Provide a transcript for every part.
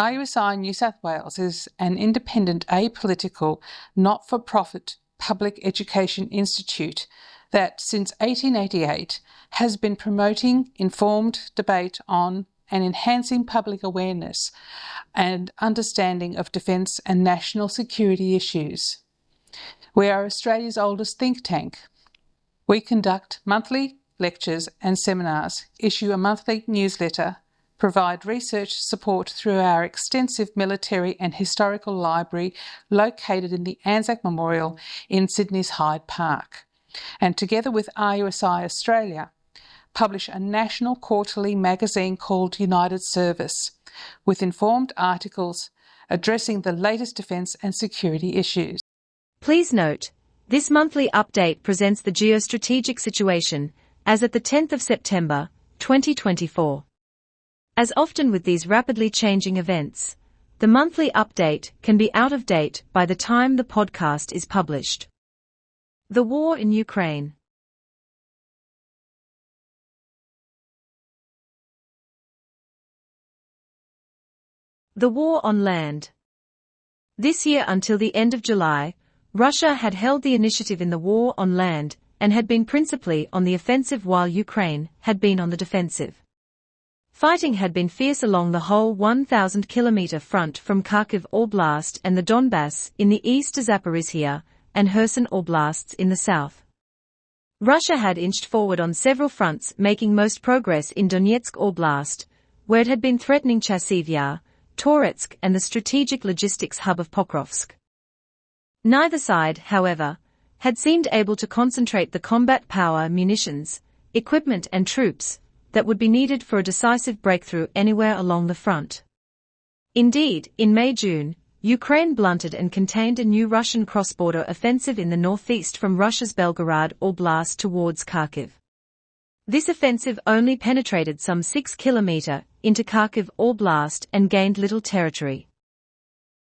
RUSI New South Wales is an independent, apolitical, not-for-profit public education institute that, since 1888, has been promoting informed debate on and enhancing public awareness and understanding of defence and national security issues. We are Australia's oldest think tank. We conduct monthly lectures and seminars, issue a monthly newsletter, provide research support through our extensive military and historical library located in the Anzac Memorial in Sydney's Hyde Park, and together with RUSI Australia, publish a national quarterly magazine called United Service, with informed articles addressing the latest defence and security issues. Please note, this monthly update presents the geostrategic situation as at the 10th of September, 2024. As often with these rapidly changing events, the monthly update can be out of date by the time the podcast is published. The war in Ukraine. The war on land. This year until the end of July, Russia had held the initiative in the war on land and had been principally on the offensive while Ukraine had been on the defensive. Fighting had been fierce along the whole 1,000-kilometer front from Kharkiv Oblast and the Donbass in the east to Zaporizhia and Kherson Oblasts in the south. Russia had inched forward on several fronts, making most progress in Donetsk Oblast, where it had been threatening Chasiv Yar, Toretsk and the strategic logistics hub of Pokrovsk. Neither side, however, had seemed able to concentrate the combat power, munitions, equipment and troops that would be needed for a decisive breakthrough anywhere along the front. Indeed, in May-June, Ukraine blunted and contained a new Russian cross-border offensive in the northeast from Russia's Belgorod Oblast towards Kharkiv. This offensive only penetrated some 6 kilometers into Kharkiv Oblast and gained little territory.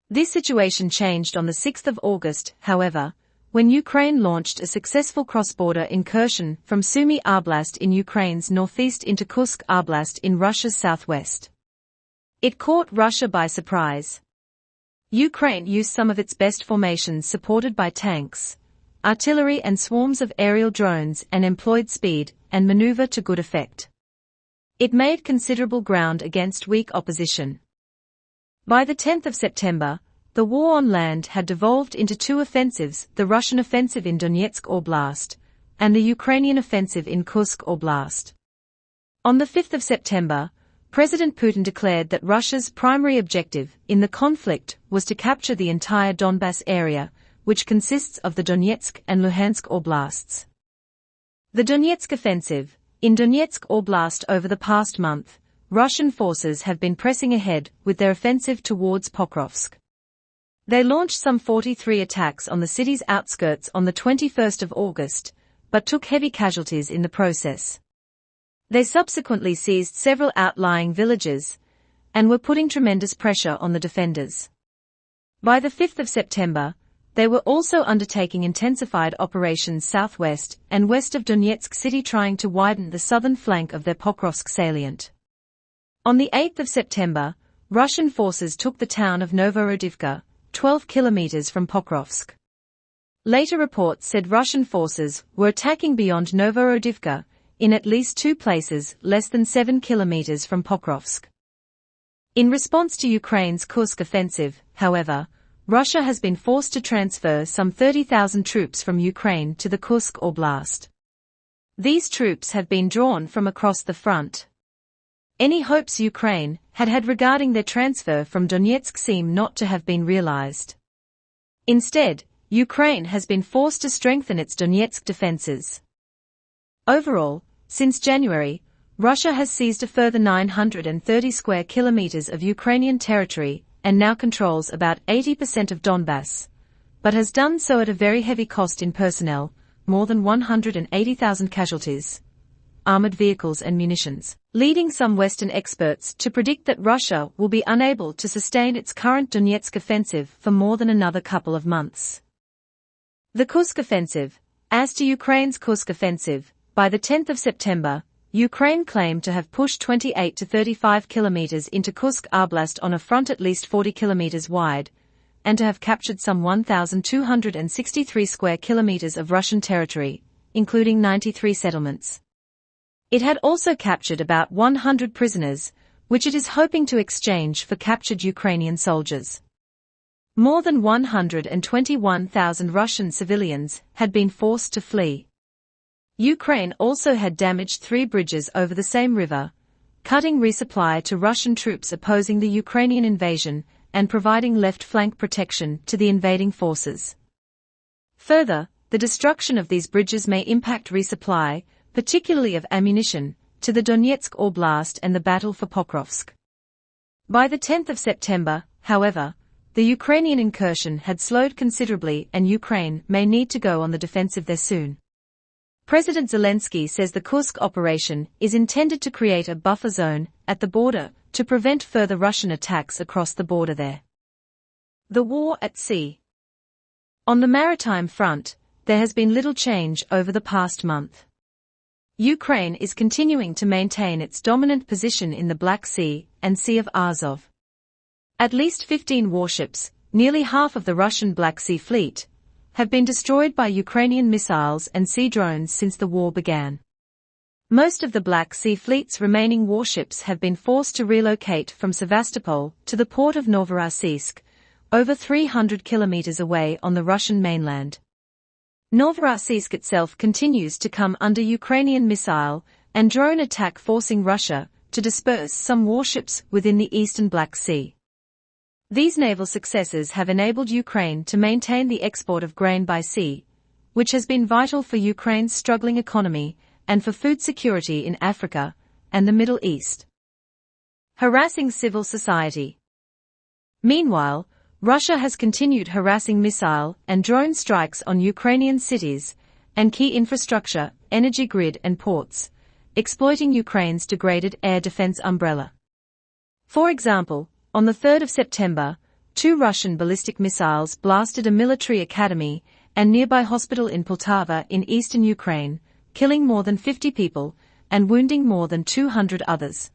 This situation changed on the 6th of August, however, when Ukraine launched a successful cross-border incursion from Sumy Oblast in Ukraine's northeast into Kursk Oblast in Russia's southwest. It caught Russia by surprise. Ukraine used some of its best formations supported by tanks, artillery and swarms of aerial drones and employed speed and maneuver to good effect. It made considerable ground against weak opposition. By the 10th of September, the war on land had devolved into two offensives, the Russian offensive in Donetsk Oblast and the Ukrainian offensive in Kursk Oblast. On the 5th of September, President Putin declared that Russia's primary objective in the conflict was to capture the entire Donbass area, which consists of the Donetsk and Luhansk Oblasts. The Donetsk offensive. In Donetsk Oblast over the past month, Russian forces have been pressing ahead with their offensive towards Pokrovsk. They launched some 43 attacks on the city's outskirts on the 21st of August, but took heavy casualties in the process. They subsequently seized several outlying villages and were putting tremendous pressure on the defenders. By the 5th of September, they were also undertaking intensified operations southwest and west of Donetsk city, trying to widen the southern flank of their Pokrovsk salient. On the 8th of September, Russian forces took the town of Novorodivka, 12 kilometers from Pokrovsk. Later reports said Russian forces were attacking beyond Novorodivka, in at least two places less than 7 kilometers from Pokrovsk. In response to Ukraine's Kursk offensive, however, Russia has been forced to transfer some 30,000 troops from Ukraine to the Kursk Oblast. These troops have been drawn from across the front. Any hopes Ukraine had regarding their transfer from Donetsk seem not to have been realized. Instead, Ukraine has been forced to strengthen its Donetsk defenses. Overall, since January, Russia has seized a further 930 square kilometers of Ukrainian territory and now controls about 80% of Donbass, but has done so at a very heavy cost in personnel, more than 180,000 casualties, armored vehicles and munitions, leading some Western experts to predict that Russia will be unable to sustain its current Donetsk offensive for more than another couple of months. The Kursk offensive. As to Ukraine's Kursk offensive, by the 10th of September, Ukraine claimed to have pushed 28 to 35 kilometers into Kursk Oblast on a front at least 40 kilometers wide, and to have captured some 1,263 square kilometers of Russian territory, including 93 settlements. It had also captured about 100 prisoners, which it is hoping to exchange for captured Ukrainian soldiers. More than 121,000 Russian civilians had been forced to flee. Ukraine also had damaged 3 bridges over the same river, cutting resupply to Russian troops opposing the Ukrainian invasion and providing left flank protection to the invading forces. Further, the destruction of these bridges may impact resupply, particularly of ammunition, to the Donetsk Oblast and the battle for Pokrovsk. By the 10th of September, however, the Ukrainian incursion had slowed considerably and Ukraine may need to go on the defensive there soon. President Zelensky says the Kursk operation is intended to create a buffer zone at the border to prevent further Russian attacks across the border there. The war at sea. On the maritime front, there has been little change over the past month. Ukraine is continuing to maintain its dominant position in the Black Sea and Sea of Azov. At least 15 warships, nearly half of the Russian Black Sea Fleet, have been destroyed by Ukrainian missiles and sea drones since the war began. Most of the Black Sea Fleet's remaining warships have been forced to relocate from Sevastopol to the port of Novorossiysk, over 300 kilometers away on the Russian mainland. Novorossiysk itself continues to come under Ukrainian missile and drone attack, forcing Russia to disperse some warships within the eastern Black Sea. These naval successes have enabled Ukraine to maintain the export of grain by sea, which has been vital for Ukraine's struggling economy and for food security in Africa and the Middle East. Harassing civil society. Meanwhile, Russia has continued harassing missile and drone strikes on Ukrainian cities and key infrastructure, energy grid and ports, exploiting Ukraine's degraded air defense umbrella. For example, on the 3rd of September, 2 Russian ballistic missiles blasted a military academy and nearby hospital in Poltava in eastern Ukraine, killing more than 50 people and wounding more than 200 others.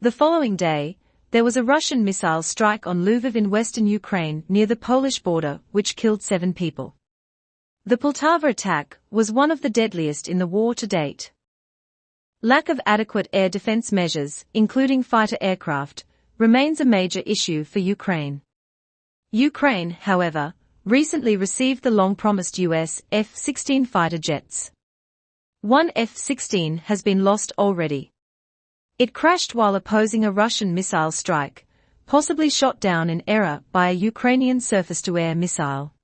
The following day, there was a Russian missile strike on Lviv in western Ukraine near the Polish border, which killed 7 people. The Poltava attack was one of the deadliest in the war to date. Lack of adequate air defense measures, including fighter aircraft, remains a major issue for Ukraine. Ukraine, however, recently received the long-promised US F-16 fighter jets. One F-16 has been lost already. It crashed while opposing a Russian missile strike, possibly shot down in error by a Ukrainian surface-to-air missile.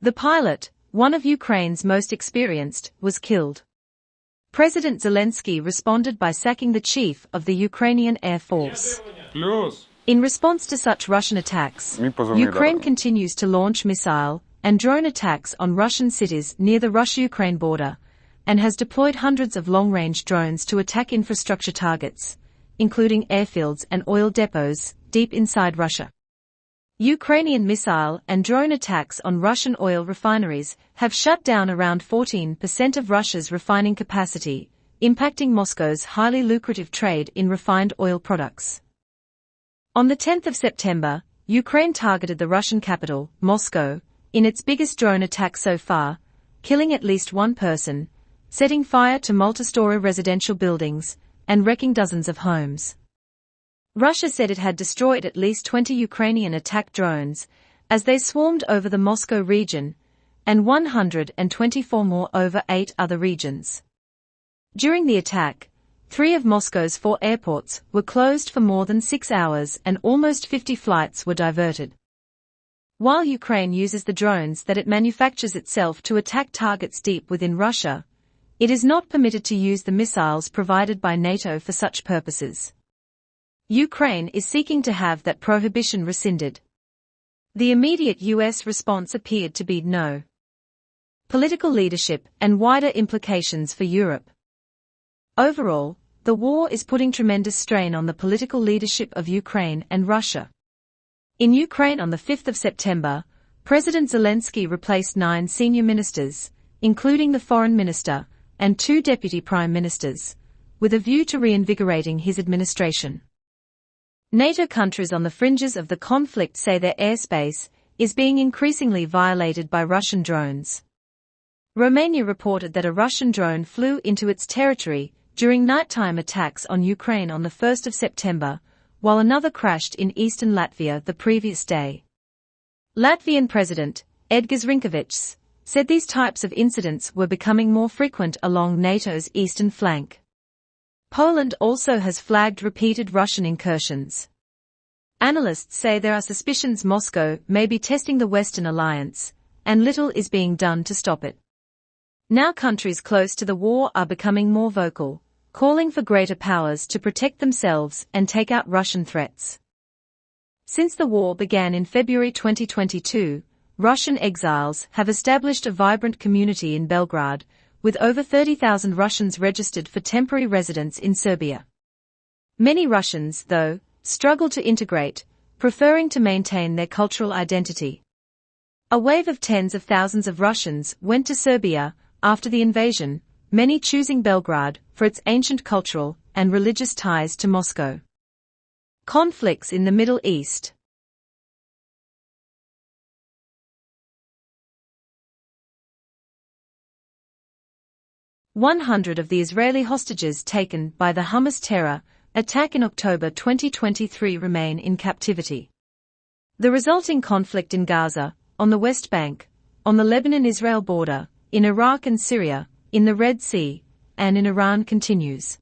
The pilot, one of Ukraine's most experienced, was killed. President Zelensky responded by sacking the chief of the Ukrainian Air Force. In response to such Russian attacks, Ukraine continues to launch missile and drone attacks on Russian cities near the Russia-Ukraine border, and has deployed hundreds of long-range drones to attack infrastructure targets, including airfields and oil depots, deep inside Russia. Ukrainian missile and drone attacks on Russian oil refineries have shut down around 14% of Russia's refining capacity, impacting Moscow's highly lucrative trade in refined oil products. On the 10th of September, Ukraine targeted the Russian capital, Moscow, in its biggest drone attack so far, killing at least 1 person, setting fire to multi-story residential buildings, and wrecking dozens of homes. Russia said it had destroyed at least 20 Ukrainian attack drones, as they swarmed over the Moscow region, and 124 more over 8 other regions. During the attack, 3 of Moscow's 4 airports were closed for more than 6 hours and almost 50 flights were diverted. While Ukraine uses the drones that it manufactures itself to attack targets deep within Russia, it is not permitted to use the missiles provided by NATO for such purposes. Ukraine is seeking to have that prohibition rescinded. The immediate US response appeared to be no. Political leadership and wider implications for Europe. Overall, the war is putting tremendous strain on the political leadership of Ukraine and Russia. In Ukraine on the 5th of September, President Zelensky replaced 9 senior ministers, including the foreign minister, and 2 deputy prime ministers, with a view to reinvigorating his administration. NATO countries on the fringes of the conflict say their airspace is being increasingly violated by Russian drones. Romania reported that a Russian drone flew into its territory during nighttime attacks on Ukraine on the 1st of September, while another crashed in eastern Latvia the previous day. Latvian President Edgars Rinkevičs said these types of incidents were becoming more frequent along NATO's eastern flank. Poland also has flagged repeated Russian incursions. Analysts say there are suspicions Moscow may be testing the Western alliance, and little is being done to stop it. Now countries close to the war are becoming more vocal, calling for greater powers to protect themselves and take out Russian threats. Since the war began in February 2022, Russian exiles have established a vibrant community in Belgrade, with over 30,000 Russians registered for temporary residence in Serbia. Many Russians, though, struggle to integrate, preferring to maintain their cultural identity. A wave of tens of thousands of Russians went to Serbia after the invasion, many choosing Belgrade for its ancient cultural and religious ties to Moscow. Conflicts in the Middle East. "100 of the Israeli hostages taken by the Hamas terror attack in October 2023 remain in captivity. The resulting conflict in Gaza, on the West Bank, on the Lebanon-Israel border, in Iraq and Syria, in the Red Sea, and in Iran continues.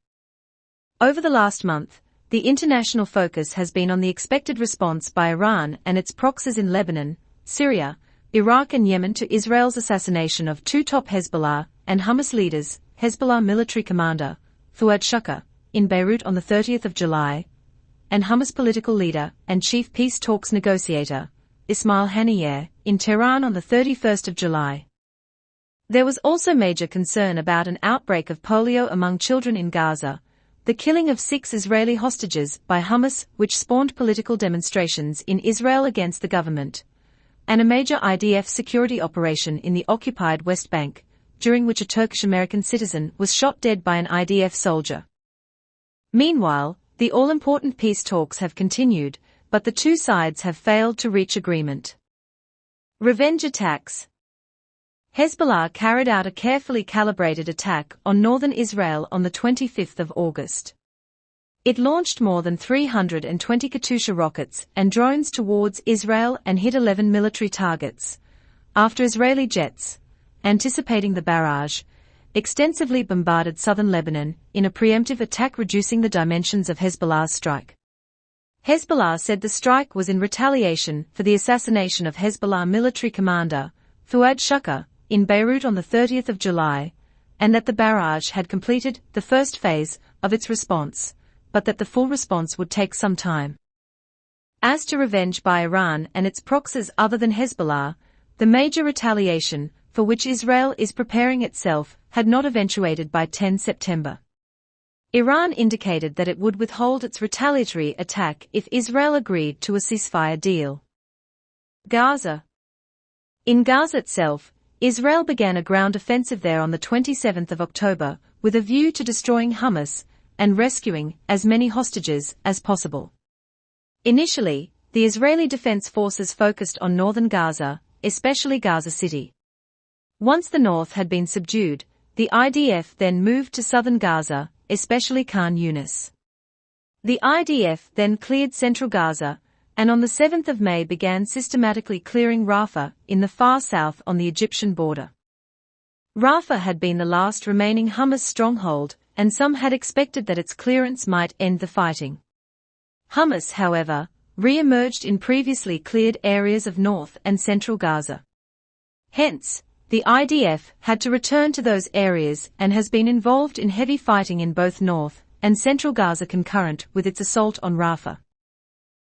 Over the last month, the international focus has been on the expected response by Iran and its proxies in Lebanon, Syria, Iraq and Yemen to Israel's assassination of 2 top Hezbollah and Hamas leaders, Hezbollah military commander, Fuad Shukr, in Beirut on the 30th of July, and Hamas political leader and chief peace talks negotiator, Ismail Haniyeh, in Tehran on the 31st of July. There was also major concern about an outbreak of polio among children in Gaza, the killing of 6 Israeli hostages by Hamas, which spawned political demonstrations in Israel against the government, and a major IDF security operation in the occupied West Bank, during which a Turkish-American citizen was shot dead by an IDF soldier. Meanwhile, the all-important peace talks have continued, but the two sides have failed to reach agreement. Revenge attacks. Hezbollah carried out a carefully calibrated attack on northern Israel on the 25th of August. It launched more than 320 Katyusha rockets and drones towards Israel and hit 11 military targets, after Israeli jets, anticipating the barrage, extensively bombarded southern Lebanon in a preemptive attack, reducing the dimensions of Hezbollah's strike. Hezbollah said the strike was in retaliation for the assassination of Hezbollah military commander, Fuad Shukr, in Beirut on the 30th of July, and that the barrage had completed the first phase of its response, but that the full response would take some time. As to revenge by Iran and its proxies other than Hezbollah, the major retaliation for which Israel is preparing itself had not eventuated by 10 September. Iran indicated that it would withhold its retaliatory attack if Israel agreed to a ceasefire deal. Gaza. In Gaza itself, Israel began a ground offensive there on the 27th of October, with a view to destroying Hamas and rescuing as many hostages as possible. Initially, the Israeli Defense Forces focused on northern Gaza, especially Gaza City. Once the north had been subdued, the IDF then moved to southern Gaza, especially Khan Yunis. The IDF then cleared central Gaza, and on the 7th of May began systematically clearing Rafah in the far south on the Egyptian border. Rafah had been the last remaining Hamas stronghold, and some had expected that its clearance might end the fighting. Hamas, however, re-emerged in previously cleared areas of north and central Gaza. Hence, the IDF had to return to those areas and has been involved in heavy fighting in both north and central Gaza concurrent with its assault on Rafah.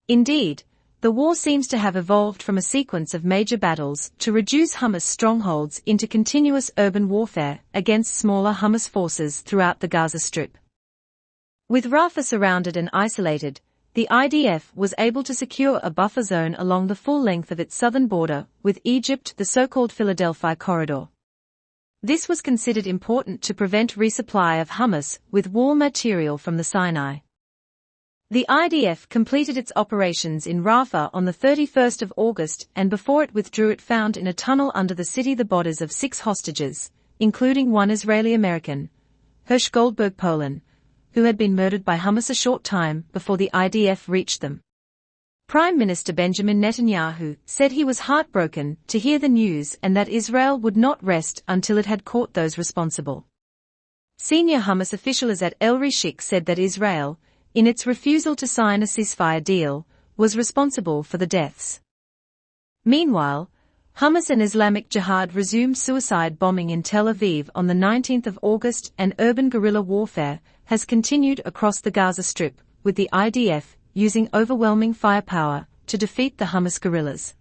Indeed, the war seems to have evolved from a sequence of major battles to reduce Hamas strongholds into continuous urban warfare against smaller Hamas forces throughout the Gaza Strip. With Rafah surrounded and isolated, the IDF was able to secure a buffer zone along the full length of its southern border with Egypt, the so-called Philadelphia Corridor. This was considered important to prevent resupply of Hamas with war material from the Sinai. The IDF completed its operations in Rafah on the 31st of August, and before it withdrew it found in a tunnel under the city the bodies of 6 hostages, including one Israeli-American, Hirsch Goldberg Polan, who had been murdered by Hamas a short time before the IDF reached them. Prime Minister Benjamin Netanyahu said he was heartbroken to hear the news and that Israel would not rest until it had caught those responsible. Senior Hamas official Azat El-Rishik said that Israel, in its refusal to sign a ceasefire deal, was responsible for the deaths. Meanwhile, Hamas and Islamic Jihad resumed suicide bombing in Tel Aviv on the 19th of August, and urban guerrilla warfare has continued across the Gaza Strip, with the IDF using overwhelming firepower to defeat the Hamas guerrillas.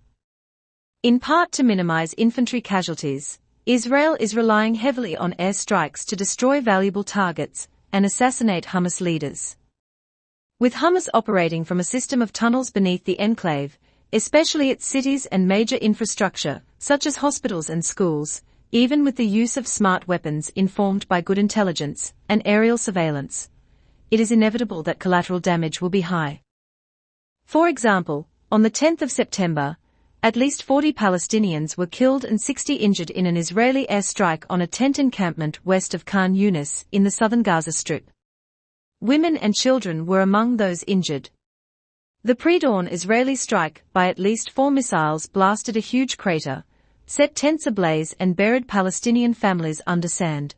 In part to minimize infantry casualties, Israel is relying heavily on airstrikes to destroy valuable targets and assassinate Hamas leaders. With Hamas operating from a system of tunnels beneath the enclave, especially its cities and major infrastructure, such as hospitals and schools, even with the use of smart weapons informed by good intelligence and aerial surveillance, it is inevitable that collateral damage will be high. For example, on the 10th of September, at least 40 Palestinians were killed and 60 injured in an Israeli airstrike on a tent encampment west of Khan Yunis in the southern Gaza Strip. Women and children were among those injured. The pre-dawn Israeli strike by at least 4 missiles blasted a huge crater, set tents ablaze and buried Palestinian families under sand.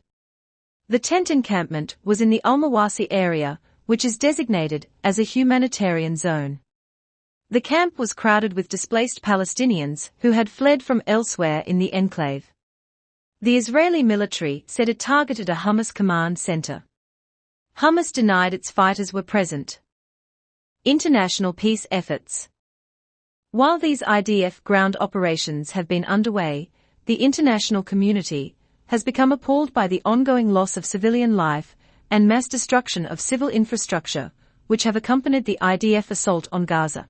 The tent encampment was in the Al-Mawasi area, which is designated as a humanitarian zone. The camp was crowded with displaced Palestinians who had fled from elsewhere in the enclave. The Israeli military said it targeted a Hamas command center. Hamas denied its fighters were present. International peace efforts. While these IDF ground operations have been underway, the international community has become appalled by the ongoing loss of civilian life and mass destruction of civil infrastructure, which have accompanied the IDF assault on Gaza.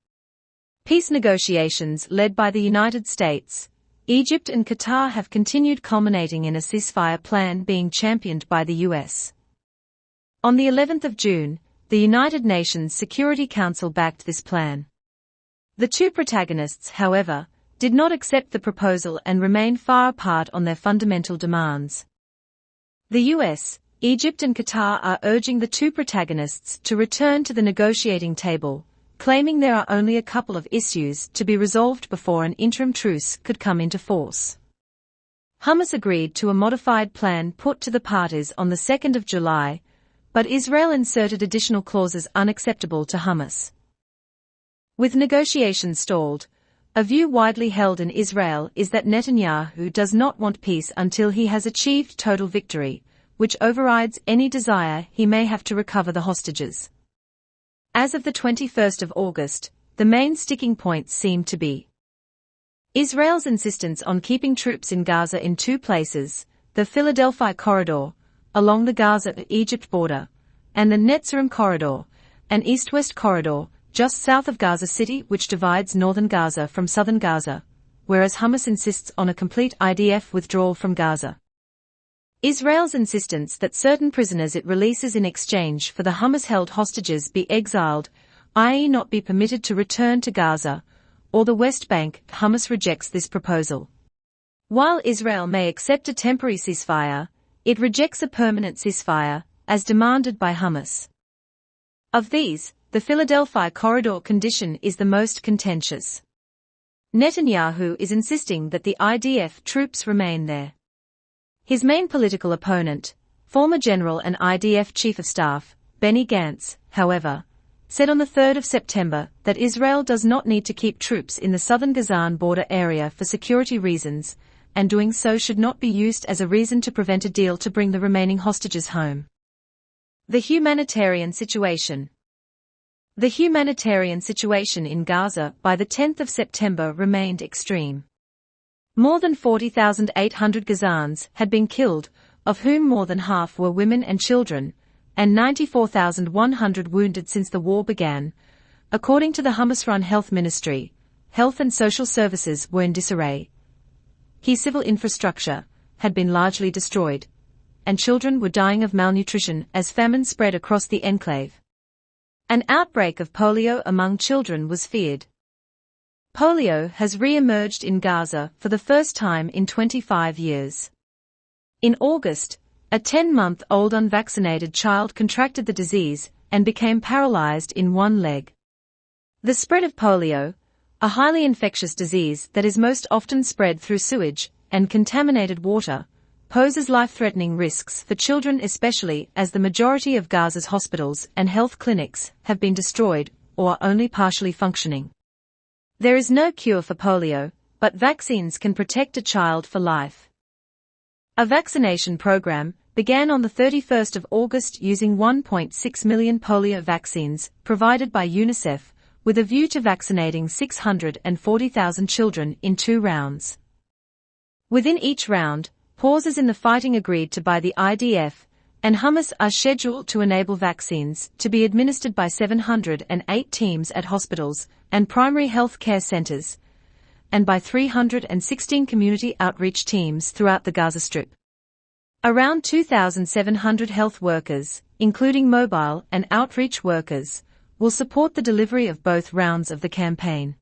Peace negotiations led by the United States, Egypt and Qatar have continued, culminating in a ceasefire plan being championed by the US. On the 11th of June, the United Nations Security Council backed this plan. The two protagonists, however, did not accept the proposal and remain far apart on their fundamental demands. The US, Egypt and Qatar are urging the two protagonists to return to the negotiating table, claiming there are only a couple of issues to be resolved before an interim truce could come into force. Hamas agreed to a modified plan put to the parties on the 2nd of July, but Israel inserted additional clauses unacceptable to Hamas. With negotiations stalled, a view widely held in Israel is that Netanyahu does not want peace until he has achieved total victory, which overrides any desire he may have to recover the hostages. As of the 21st of August, the main sticking points seem to be Israel's insistence on keeping troops in Gaza in 2 places, the Philadelphia corridor, along the Gaza-Egypt border, and the Netzarim corridor, an east-west corridor, just south of Gaza City which divides northern Gaza from southern Gaza, whereas Hamas insists on a complete IDF withdrawal from Gaza. Israel's insistence that certain prisoners it releases in exchange for the Hamas-held hostages be exiled, i.e. not be permitted to return to Gaza, or the West Bank. Hamas rejects this proposal. While Israel may accept a temporary ceasefire, it rejects a permanent ceasefire, as demanded by Hamas. Of these, the Philadelphia corridor condition is the most contentious. Netanyahu is insisting that the IDF troops remain there. His main political opponent, former general and IDF chief of staff, Benny Gantz, however, said on the 3rd of September that Israel does not need to keep troops in the southern Gazan border area for security reasons, and doing so should not be used as a reason to prevent a deal to bring the remaining hostages home. The humanitarian situation. The humanitarian situation in Gaza by the 10th of September remained extreme. More than 40,800 Gazans had been killed, of whom more than half were women and children, and 94,100 wounded since the war began. According to the Hamas-run Health Ministry, health and social services were in disarray. Key civil infrastructure, had been largely destroyed, and children were dying of malnutrition as famine spread across the enclave. An outbreak of polio among children was feared. Polio has re-emerged in Gaza for the first time in 25 years. In August, a 10-month-old unvaccinated child contracted the disease and became paralyzed in one leg. The spread of polio, a highly infectious disease that is most often spread through sewage and contaminated water, poses life-threatening risks for children, especially as the majority of Gaza's hospitals and health clinics have been destroyed or are only partially functioning. There is no cure for polio, but vaccines can protect a child for life. A vaccination program began on the 31st of August using 1.6 million polio vaccines provided by UNICEF, with a view to vaccinating 640,000 children in 2 rounds. Within each round, pauses in the fighting agreed to by the IDF and Hamas are scheduled to enable vaccines to be administered by 708 teams at hospitals and primary health care centers, and by 316 community outreach teams throughout the Gaza Strip. Around 2,700 health workers, including mobile and outreach workers, will support the delivery of both rounds of the campaign.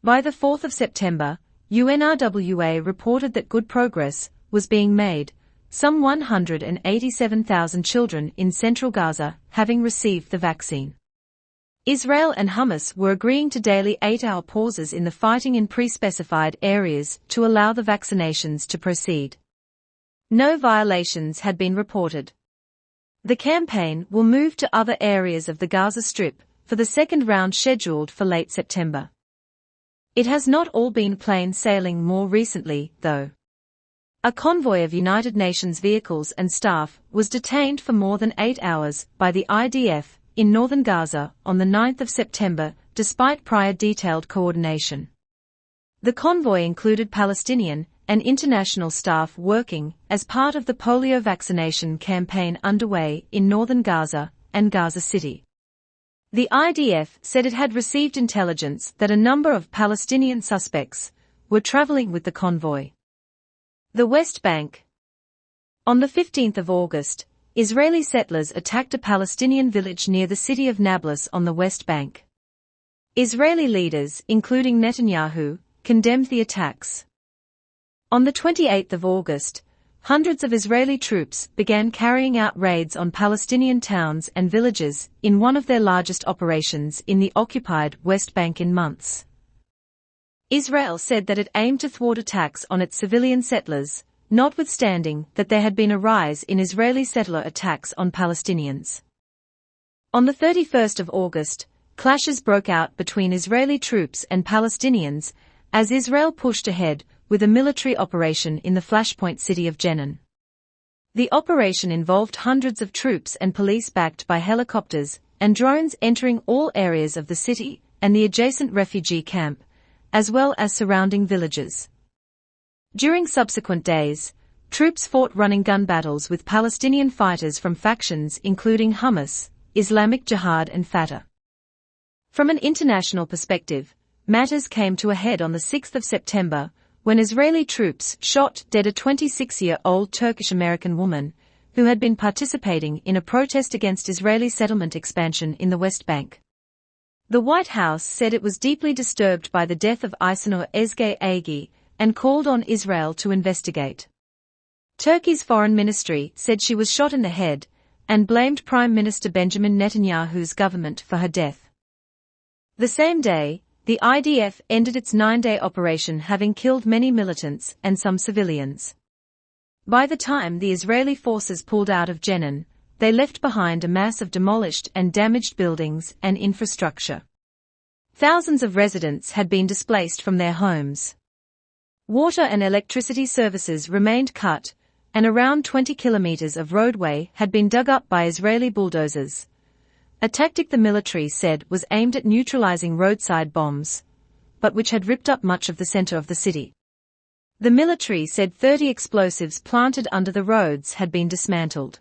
By the 4th of September, UNRWA reported that good progress was being made, some 187,000 children in central Gaza having received the vaccine. Israel and Hamas were agreeing to daily 8-hour pauses in the fighting in pre-specified areas to allow the vaccinations to proceed. No violations had been reported. The campaign will move to other areas of the Gaza Strip for the second round scheduled for late September. It has not all been plain sailing more recently, though. A convoy of United Nations vehicles and staff was detained for more than 8 hours by the IDF in northern Gaza on the 9th of September, despite prior detailed coordination. The convoy included Palestinian and international staff working as part of the polio vaccination campaign underway in northern Gaza and Gaza City. The IDF said it had received intelligence that a number of Palestinian suspects were traveling with the convoy. The West Bank. On the 15th of August, Israeli settlers attacked a Palestinian village near the city of Nablus on the West Bank. Israeli leaders, including Netanyahu, condemned the attacks. On the 28th of August, hundreds of Israeli troops began carrying out raids on Palestinian towns and villages in one of their largest operations in the occupied West Bank in months. Israel said that it aimed to thwart attacks on its civilian settlers, notwithstanding that there had been a rise in Israeli settler attacks on Palestinians. On the 31st of August, clashes broke out between Israeli troops and Palestinians as Israel pushed ahead with a military operation in the flashpoint city of Jenin. The operation involved hundreds of troops and police backed by helicopters and drones entering all areas of the city and the adjacent refugee camp, as well as surrounding villages. During subsequent days, troops fought running gun battles with Palestinian fighters from factions including Hamas, Islamic Jihad and Fatah. From an international perspective, matters came to a head on the 6th of September, when Israeli troops shot dead a 26-year-old Turkish-American woman who had been participating in a protest against Israeli settlement expansion in the West Bank. The White House said it was deeply disturbed by the death of Aysenur Ezgi Agi and called on Israel to investigate. Turkey's foreign ministry said she was shot in the head and blamed Prime Minister Benjamin Netanyahu's government for her death. The same day, the IDF ended its 9-day operation, having killed many militants and some civilians. By the time the Israeli forces pulled out of Jenin, they left behind a mass of demolished and damaged buildings and infrastructure. Thousands of residents had been displaced from their homes. Water and electricity services remained cut, and around 20 kilometers of roadway had been dug up by Israeli bulldozers. A tactic the military said was aimed at neutralizing roadside bombs, but which had ripped up much of the center of the city. The military said 30 explosives planted under the roads had been dismantled.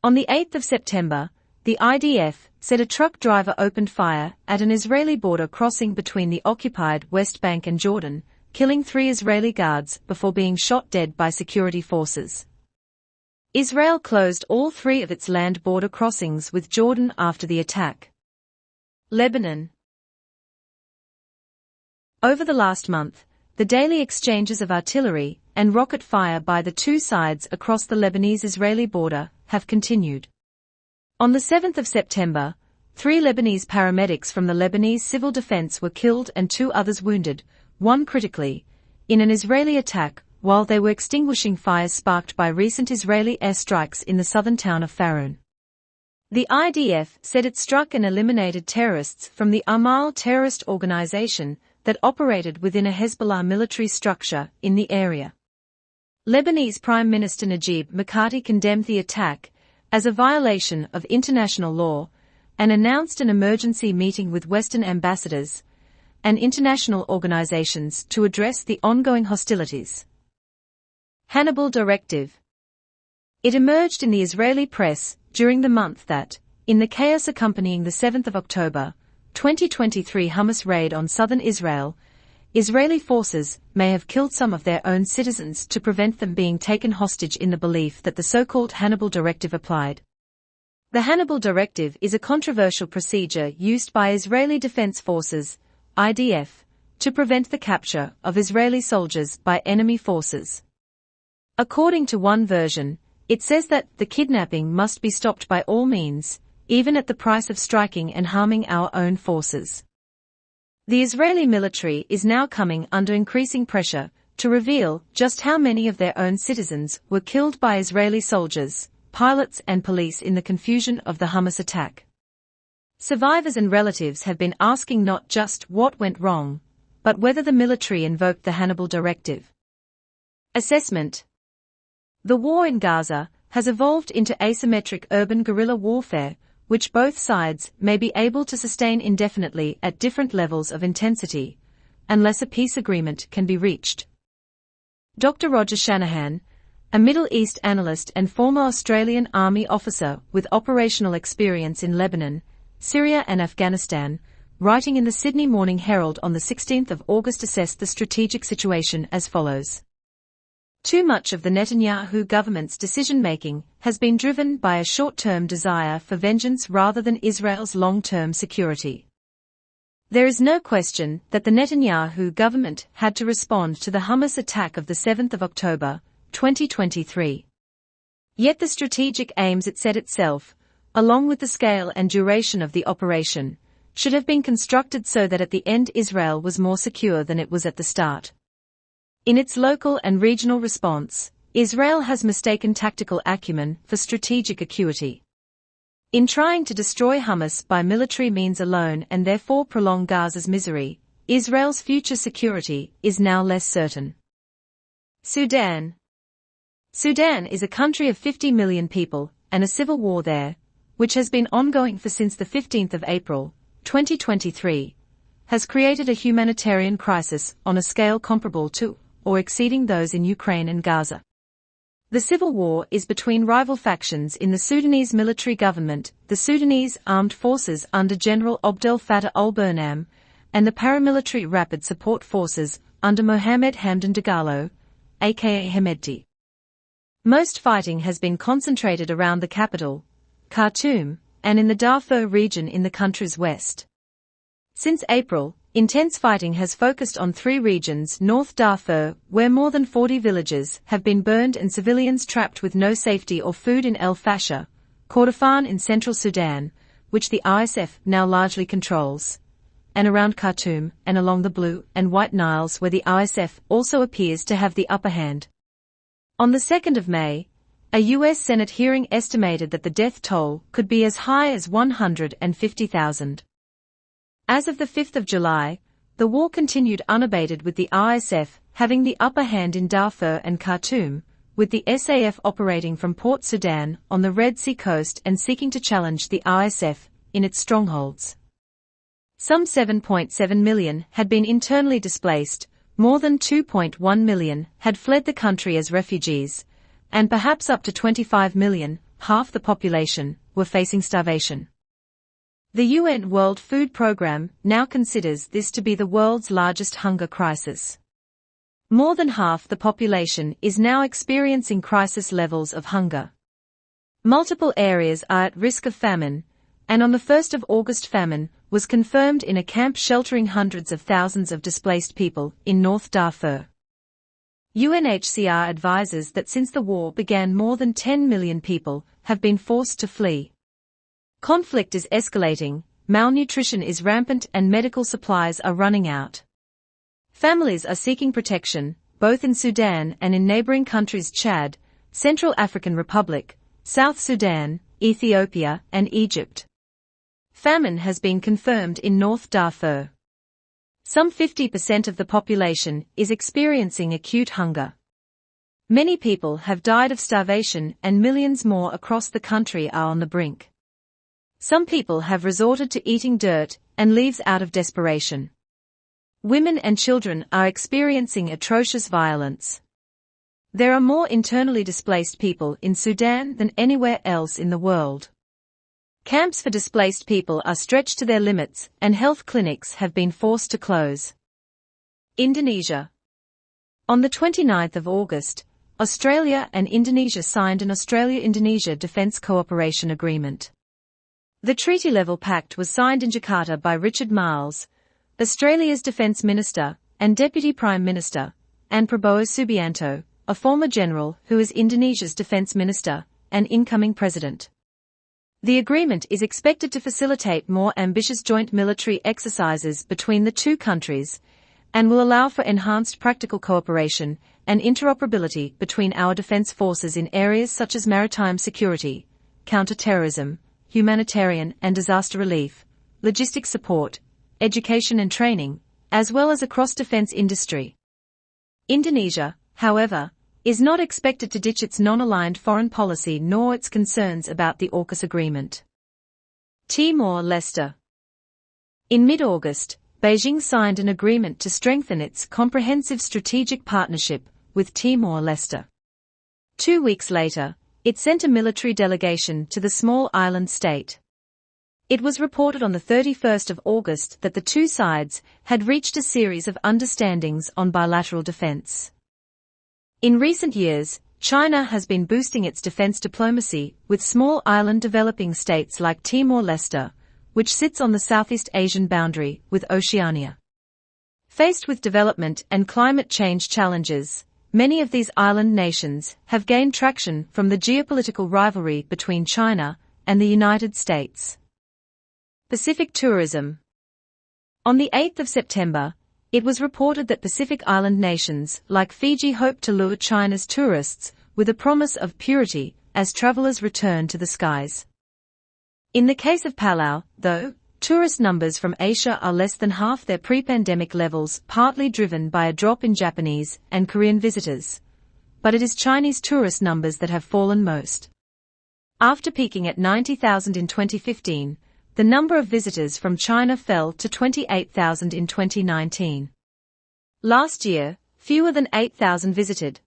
On the 8th of September, the IDF said a truck driver opened fire at an Israeli border crossing between the occupied West Bank and Jordan, killing 3 Israeli guards before being shot dead by security forces. Israel closed all 3 of its land border crossings with Jordan after the attack. Lebanon. Over the last month, the daily exchanges of artillery and rocket fire by the two sides across the Lebanese-Israeli border have continued. On the 7th of September, 3 Lebanese paramedics from the Lebanese Civil Defense were killed and 2 others wounded, one critically, in an Israeli attack while they were extinguishing fires sparked by recent Israeli airstrikes in the southern town of Faroon. The IDF said it struck and eliminated terrorists from the Amal terrorist organization that operated within a Hezbollah military structure in the area. Lebanese Prime Minister Najib Mikati condemned the attack as a violation of international law and announced an emergency meeting with Western ambassadors and international organizations to address the ongoing hostilities. Hanibal Directive. It emerged in the Israeli press during the month that, in the chaos accompanying the 7th of October, 2023 Hamas raid on southern Israel, Israeli forces may have killed some of their own citizens to prevent them being taken hostage in the belief that the so-called Hanibal Directive applied. The Hanibal Directive is a controversial procedure used by Israeli Defense Forces, IDF, to prevent the capture of Israeli soldiers by enemy forces. According to one version, it says that the kidnapping must be stopped by all means, even at the price of striking and harming our own forces. The Israeli military is now coming under increasing pressure to reveal just how many of their own citizens were killed by Israeli soldiers, pilots and police in the confusion of the Hamas attack. Survivors and relatives have been asking not just what went wrong, but whether the military invoked the Hanibal Directive. Assessment. The war in Gaza has evolved into asymmetric urban guerrilla warfare, which both sides may be able to sustain indefinitely at different levels of intensity, unless a peace agreement can be reached. Dr. Roger Shanahan, a Middle East analyst and former Australian Army officer with operational experience in Lebanon, Syria and Afghanistan, writing in the Sydney Morning Herald on the 16th of August, assessed the strategic situation as follows. Too much of the Netanyahu government's decision-making has been driven by a short-term desire for vengeance rather than Israel's long-term security. There is no question that the Netanyahu government had to respond to the Hamas attack of the 7th of October, 2023. Yet the strategic aims it set itself, along with the scale and duration of the operation, should have been constructed so that at the end Israel was more secure than it was at the start. In its local and regional response, Israel has mistaken tactical acumen for strategic acuity. In trying to destroy Hamas by military means alone and therefore prolong Gaza's misery, Israel's future security is now less certain. Sudan. Sudan is a country of 50 million people, and a civil war there, which has been ongoing for since the 15th of April, 2023, has created a humanitarian crisis on a scale comparable to or exceeding those in Ukraine and Gaza. The civil war is between rival factions in the Sudanese military government, the Sudanese armed forces under General Abdel Fattah al-Burhan, and the paramilitary rapid support forces under Mohamed Hamdan Dagalo, aka Hemedti. Most fighting has been concentrated around the capital, Khartoum, and in the Darfur region in the country's west. Since April, intense fighting has focused on 3 regions: North Darfur, where more than 40 villages have been burned and civilians trapped with no safety or food, in El Fasher, Kordofan in central Sudan, which the RSF now largely controls, and around Khartoum and along the Blue and White Niles, where the RSF also appears to have the upper hand. On the 2nd of May, a U.S. Senate hearing estimated that the death toll could be as high as 150,000. As of the 5th of July, the war continued unabated, with the RSF having the upper hand in Darfur and Khartoum, with the SAF operating from Port Sudan on the Red Sea coast and seeking to challenge the RSF in its strongholds. Some 7.7 million had been internally displaced, more than 2.1 million had fled the country as refugees, and perhaps up to 25 million, half the population, were facing starvation. The UN World Food Programme now considers this to be the world's largest hunger crisis. More than half the population is now experiencing crisis levels of hunger. Multiple areas are at risk of famine, and on the 1st of August famine was confirmed in a camp sheltering hundreds of thousands of displaced people in North Darfur. UNHCR advises that since the war began more than 10 million people have been forced to flee. Conflict is escalating, malnutrition is rampant and medical supplies are running out. Families are seeking protection, both in Sudan and in neighboring countries Chad, Central African Republic, South Sudan, Ethiopia, and Egypt. Famine has been confirmed in North Darfur. Some 50% of the population is experiencing acute hunger. Many people have died of starvation and millions more across the country are on the brink. Some people have resorted to eating dirt and leaves out of desperation. Women and children are experiencing atrocious violence. There are more internally displaced people in Sudan than anywhere else in the world. Camps for displaced people are stretched to their limits and health clinics have been forced to close. Indonesia. On the 29th of August, Australia and Indonesia signed an Australia-Indonesia Defence Cooperation Agreement. The treaty-level pact was signed in Jakarta by Richard Marles, Australia's Defence Minister and Deputy Prime Minister, and Prabowo Subianto, a former general who is Indonesia's Defence Minister and incoming President. The agreement is expected to facilitate more ambitious joint military exercises between the two countries and will allow for enhanced practical cooperation and interoperability between our defence forces in areas such as maritime security, counter-terrorism, humanitarian and disaster relief, logistics support, education and training, as well as across defence industry. Indonesia, however, is not expected to ditch its non-aligned foreign policy nor its concerns about the AUKUS agreement. Timor-Leste. In mid-August, Beijing signed an agreement to strengthen its comprehensive strategic partnership with Timor-Leste. 2 weeks later, it sent a military delegation to the small island state. It was reported on the 31st of August that the two sides had reached a series of understandings on bilateral defense. In recent years, China has been boosting its defense diplomacy with small island developing states like Timor-Leste, which sits on the Southeast Asian boundary with Oceania. Faced with development and climate change challenges, many of these island nations have gained traction from the geopolitical rivalry between China and the United States. Pacific tourism. On the 8th of September, it was reported that Pacific Island nations like Fiji hope to lure China's tourists with a promise of purity as travelers return to the skies. In the case of Palau, though, tourist numbers from Asia are less than half their pre-pandemic levels, partly driven by a drop in Japanese and Korean visitors. But it is Chinese tourist numbers that have fallen most. After peaking at 90,000 in 2015, the number of visitors from China fell to 28,000 in 2019. Last year, fewer than 8,000 visited.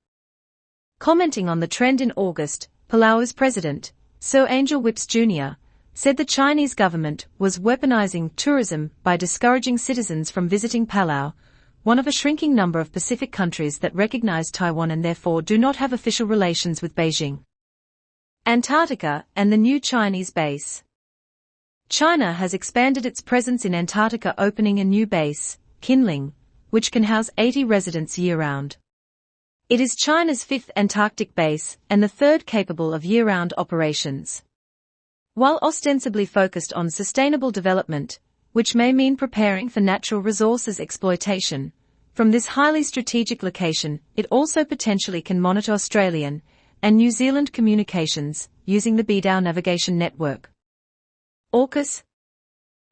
Commenting on the trend in August, Palau's president, Sir Angel Whipps Jr., said the Chinese government was weaponizing tourism by discouraging citizens from visiting Palau, one of a shrinking number of Pacific countries that recognize Taiwan and therefore do not have official relations with Beijing. Antarctica and the new Chinese base. China has expanded its presence in Antarctica, opening a new base, Kinling, which can house 80 residents year-round. It is China's fifth Antarctic base and the third capable of year-round operations. While ostensibly focused on sustainable development, which may mean preparing for natural resources exploitation, from this highly strategic location, it also potentially can monitor Australian and New Zealand communications using the BeiDou navigation network. AUKUS.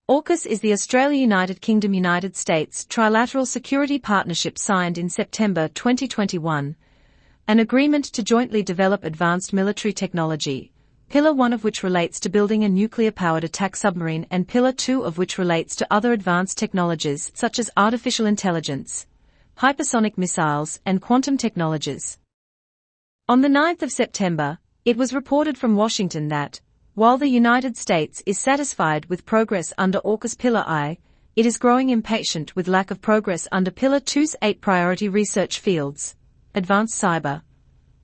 AUKUS is the Australia-United Kingdom-United States trilateral security partnership signed in September 2021, an agreement to jointly develop advanced military technology, Pillar 1 of which relates to building a nuclear-powered attack submarine and Pillar 2 of which relates to other advanced technologies such as artificial intelligence, hypersonic missiles and quantum technologies. On the 9th of September, it was reported from Washington that, while the United States is satisfied with progress under AUKUS Pillar I, it is growing impatient with lack of progress under Pillar 2's 8 priority research fields: advanced cyber,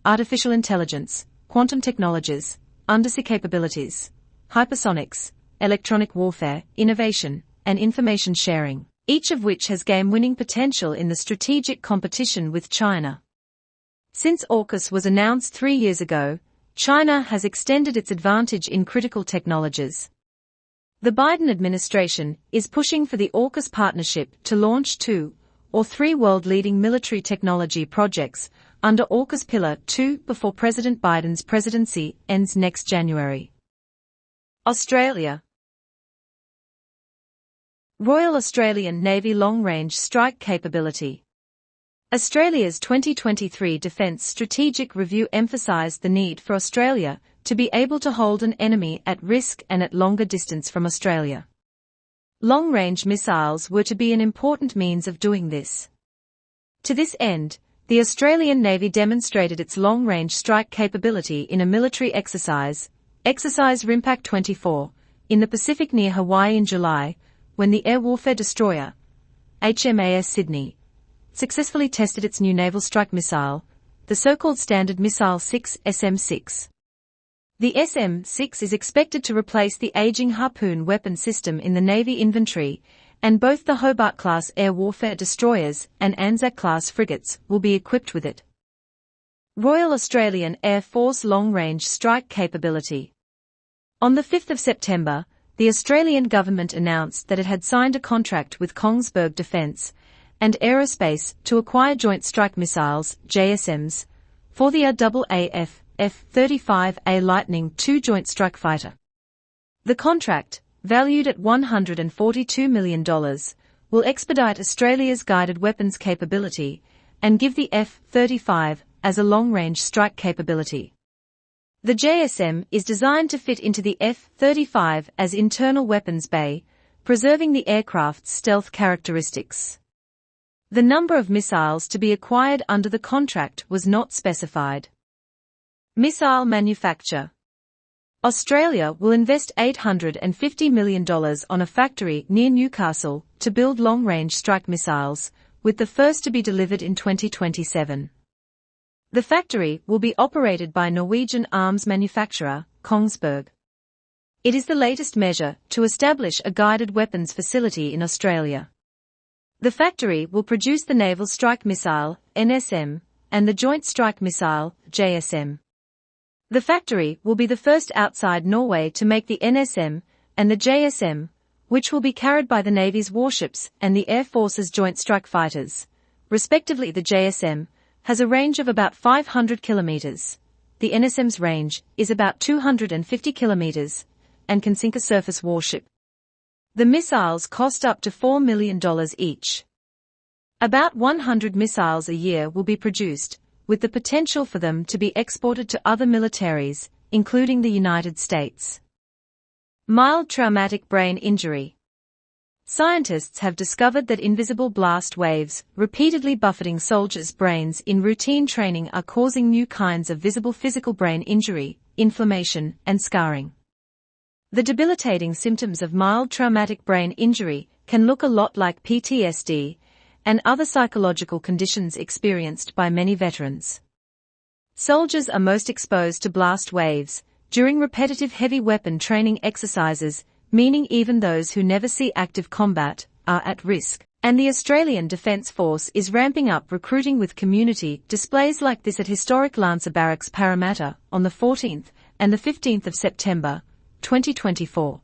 artificial intelligence, quantum technologies, undersea capabilities, hypersonics, electronic warfare, innovation, and information sharing, each of which has game-winning potential in the strategic competition with China. Since AUKUS was announced 3 years ago, China has extended its advantage in critical technologies. The Biden administration is pushing for the AUKUS partnership to launch 2 or 3 world-leading military technology projects under AUKUS Pillar 2 before President Biden's presidency ends next January. Australia. Royal Australian Navy Long-Range Strike Capability. Australia's 2023 Defence Strategic Review emphasised the need for Australia to be able to hold an enemy at risk and at longer distance from Australia. Long-range missiles were to be an important means of doing this. To this end, the Australian Navy demonstrated its long-range strike capability in a military exercise, Exercise RIMPAC 24, in the Pacific near Hawaii in July, when the air warfare destroyer, HMAS Sydney, successfully tested its new naval strike missile, the so-called Standard Missile 6 SM-6. The SM-6 is expected to replace the aging Harpoon weapon system in the Navy inventory, and both the Hobart-class air warfare destroyers and Anzac-class frigates will be equipped with it. Royal Australian Air Force Long-Range Strike Capability. On the 5th of September, the Australian government announced that it had signed a contract with Kongsberg Defence and Aerospace to acquire Joint Strike Missiles, JSMs, for the RAAF F-35A Lightning II Joint Strike Fighter. The contract, valued at $142 million, will expedite Australia's guided weapons capability and give the F-35 as a long-range strike capability. The JSM is designed to fit into the F-35 as internal weapons bay, preserving the aircraft's stealth characteristics. The number of missiles to be acquired under the contract was not specified. Missile manufacture. Australia will invest $850 million on a factory near Newcastle to build long-range strike missiles, with the first to be delivered in 2027. The factory will be operated by Norwegian arms manufacturer, Kongsberg. It is the latest measure to establish a guided weapons facility in Australia. The factory will produce the Naval Strike Missile, NSM, and the Joint Strike Missile, JSM. The factory will be the first outside Norway to make the NSM and the JSM, which will be carried by the Navy's warships and the Air Force's Joint Strike Fighters. Respectively, the JSM has a range of about 500 kilometers. The NSM's range is about 250 kilometers and can sink a surface warship. The missiles cost up to $4 million each. About 100 missiles a year will be produced, with the potential for them to be exported to other militaries, including the United States. Mild traumatic brain injury. Scientists have discovered that invisible blast waves, repeatedly buffeting soldiers' brains in routine training, are causing new kinds of visible physical brain injury, inflammation, and scarring. The debilitating symptoms of mild traumatic brain injury can look a lot like PTSD and other psychological conditions experienced by many veterans. Soldiers are most exposed to blast waves during repetitive heavy weapon training exercises, meaning even those who never see active combat are at risk, and the Australian Defence Force is ramping up recruiting with community displays like this at historic Lancer Barracks Parramatta on the 14th and the 15th of September, 2024.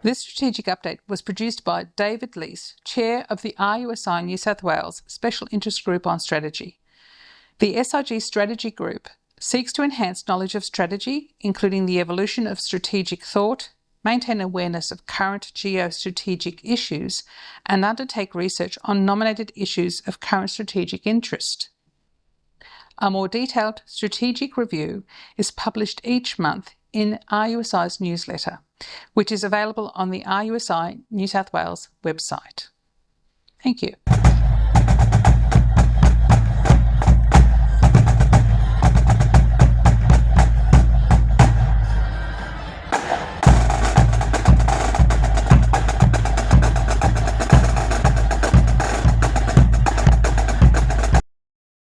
This strategic update was produced by David Leese, Chair of the RUSI New South Wales Special Interest Group on Strategy. The SIG Strategy Group seeks to enhance knowledge of strategy, including the evolution of strategic thought, maintain awareness of current geostrategic issues, and undertake research on nominated issues of current strategic interest. A more detailed strategic review is published each month in RUSI's newsletter, which is available on the RUSI New South Wales website. Thank you.